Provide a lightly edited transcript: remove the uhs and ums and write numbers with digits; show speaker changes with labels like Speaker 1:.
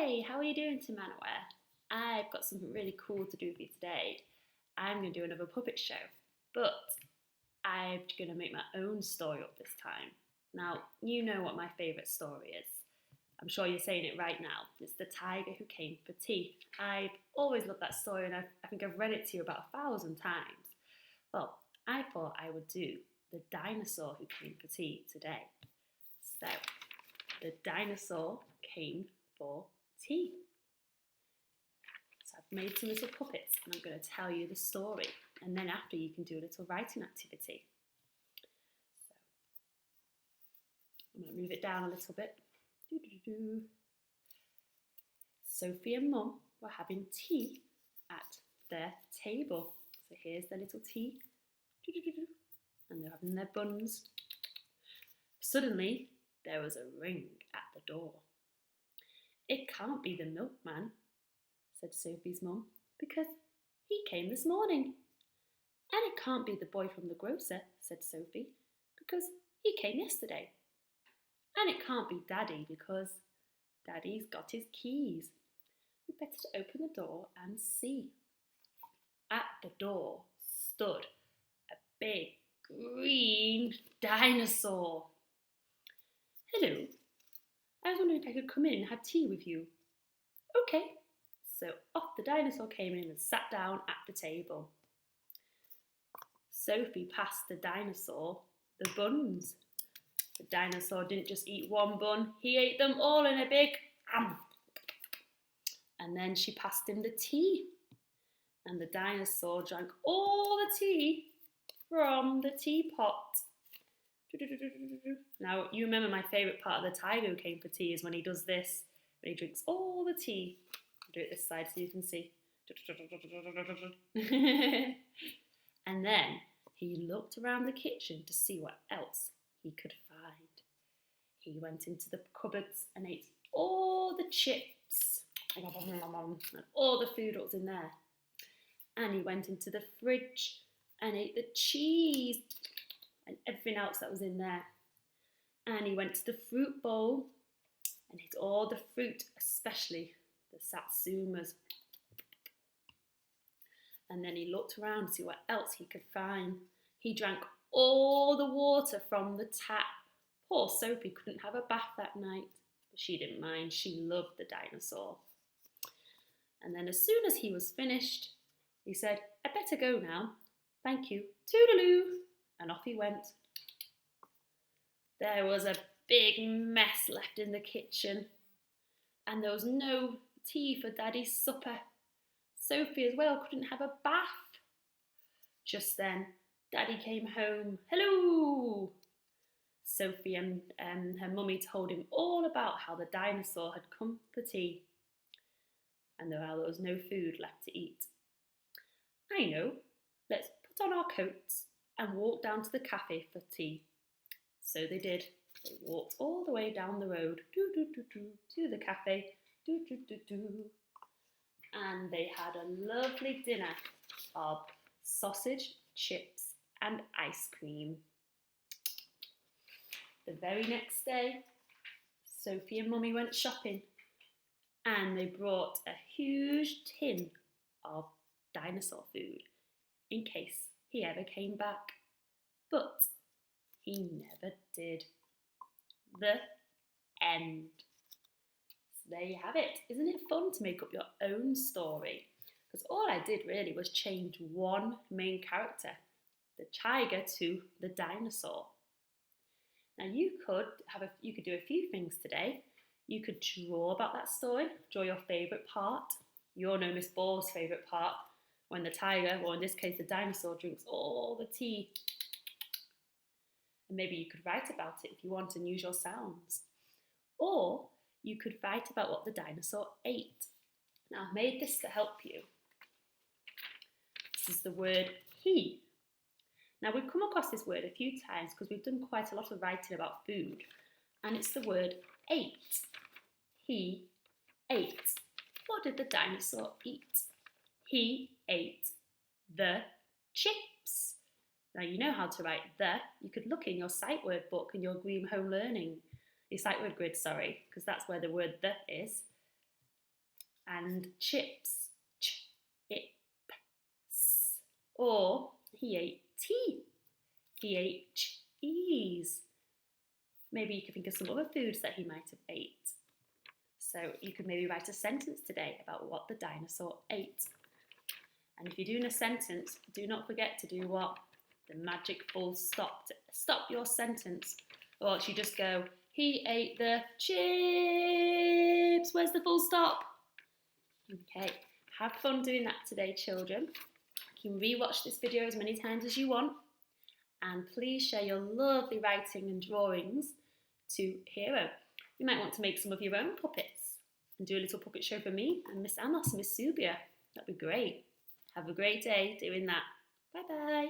Speaker 1: Hey, how are you doing, Manaware? I've got something really cool to do with you today. I'm going to do another puppet show, but I'm going to make my own story up this time. Now, you know what my favourite story is. I'm sure you're saying it right now. It's The Tiger Who Came for Tea. I've always loved that story and I think I've read it to you about 1,000 times. Well, I thought I would do The Dinosaur Who Came for Tea today. So, the dinosaur came for tea. So I've made some little puppets and I'm going to tell you the story, and then after you can do a little writing activity. So I'm going to move it down a little bit. Sophie and Mum were having tea at their table. So here's their little tea. And they're having their buns. Suddenly there was a ring at the door. It can't be the milkman, said Sophie's mum, because he came this morning. And it can't be the boy from the grocer, said Sophie, because he came yesterday. And it can't be Daddy, because Daddy's got his keys. We'd better open the door and see. At the door stood a big green dinosaur. Hello, I was wondering if I could come in and have tea with you. Okay. So off the dinosaur came in and sat down at the table. Sophie passed the dinosaur the buns. The dinosaur didn't just eat one bun, he ate them all in a big And then she passed him the tea. And the dinosaur drank all the tea from the teapot. Now, you remember my favourite part of The Tiger Who Came for Tea is when he does this, when he drinks all the tea. I'll do it this side so you can see. And then he looked around the kitchen to see what else he could find. He went into the cupboards and ate all the chips and all the food that was in there. And he went into the fridge and ate the cheese and everything else that was in there. And he went to the fruit bowl and ate all the fruit, especially the satsumas. And then he looked around to see what else he could find. He drank all the water from the tap. Poor Sophie couldn't have a bath that night, but she didn't mind. She loved the dinosaur. And then as soon as he was finished, he said, "I'd better go now. Thank you. Toodaloo." And off he went. There was a big mess left in the kitchen, and there was no tea for Daddy's supper. Sophie as well couldn't have a bath. Just then, Daddy came home. Hello! Sophie and her mummy told him all about how the dinosaur had come for tea, and how there was no food left to eat. I know. Let's put on our coats and walk down to the cafe for tea. So they did. They walked all the way down the road to the cafe. And they had a lovely dinner of sausage, chips and ice cream. The very next day, Sophie and Mummy went shopping and they brought a huge tin of dinosaur food in case he ever came back. But he never did. The end. So there you have it. Isn't it fun to make up your own story? Because all I did really was change one main character, the tiger to the dinosaur. Now you could do a few things today. You could draw about that story, draw your favourite part. You all know Miss Ball's favourite part, when the tiger, or in this case the dinosaur, drinks all the tea. And maybe you could write about it if you want and use your sounds. Or you could write about what the dinosaur ate. Now I've made this to help you. This is the word he. Now we've come across this word a few times because we've done quite a lot of writing about food. And it's the word ate. He ate. What did the dinosaur eat? He ate the chips. Now you know how to write the. You could look in your sight word book in your Green Home Learning, your sight word grid, because that's where the word the is. And chips, chips. Or he ate tea. He ate cheese. Maybe you could think of some other foods that he might have ate. So you could maybe write a sentence today about what the dinosaur ate. And if you're doing a sentence, do not forget to do what? The magic full stop. Stop your sentence. Or else you just go, he ate the chips. Where's the full stop? Okay, have fun doing that today, children. You can re-watch this video as many times as you want. And please share your lovely writing and drawings to Hero. You might want to make some of your own puppets and do a little puppet show for me and Miss Amos, Miss Subia. That'd be great. Have a great day doing that. Bye bye.